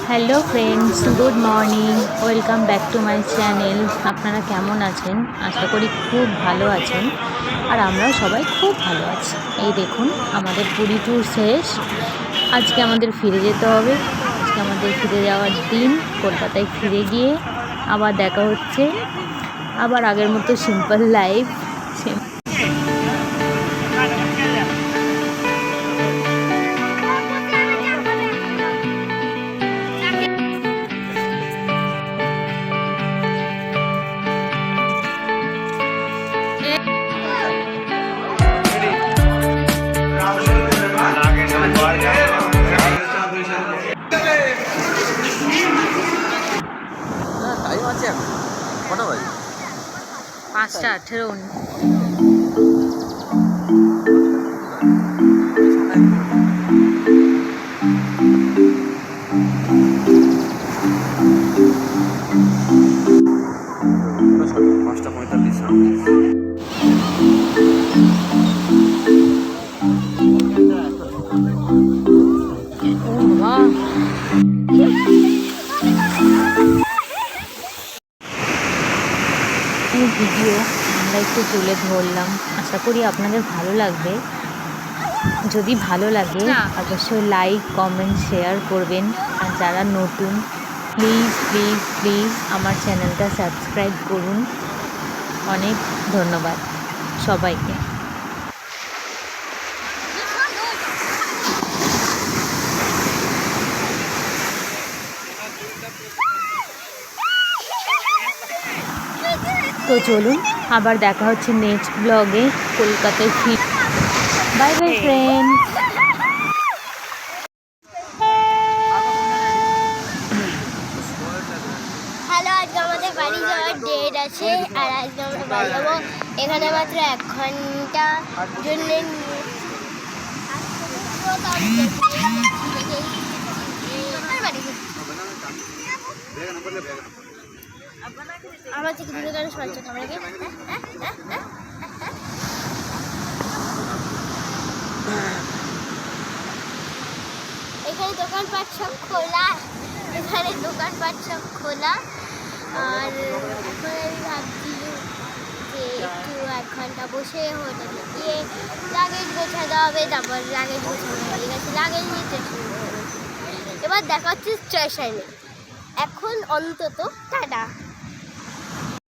Hello friends, good morning. Welcome back to my channel. আপনারা কেমন আছেন? আশা করি খুব ভালো আছেন। আর আমরাও সবাই খুব ভালো আছি। এই দেখুন, আমাদের পুরী ট্যুর শেষ। আজকে আমাদের ফিরে যেতে হবে। আজকে আমাদের ফিরে যাওয়ার দিন। কলকাতায় ফিরে গিয়ে আবার দেখা হচ্ছে। আবার আগের মতো সিম্পল লাইফ। টাইম আছে এখন কটা বাজে? 5:18। সরি, 5:45। এই ভিডিও আমরা একটু তুলে ধরলাম। আশা করি আপনাদের ভালো লাগবে। যদি ভালো লাগে অবশ্যই লাইক, কমেন্ট, শেয়ার করবেন। আর যারা নতুন, প্লিজ প্লিজ প্লিজ আমার চ্যানেলটা সাবস্ক্রাইব করুন। অনেক ধন্যবাদ সবাইকে। তো চলুন, আবার দেখা হচ্ছে নেক্সট ব্লগে। কলকাতায় ফির। Bye bye friend. হ্যালো, আজকে আমাদের বাড়ি যাওয়ার ডেট আছে। আর আজকে আমরা বাড়ি যাবো। এখানে মাত্র 1 ঘন্টা জন্য আমার থেকে দূরে কেন সরছে তোমরাকে? এখানে দোকানপাট সব খোলা। এখানে দোকানপাট সব খোলা। আর এখন আমি ভাবছি যে একটু 1 ঘন্টা বসে হোটেলে গিয়ে লাগেজ গোছাতে হবে। তারপর লাগেজ গোছানো হয়ে গেছে, লাগেজ নিয়ে স্টেশনে এবার দেখা হচ্ছে স্টেশনে। এখন অন্তত টাটা।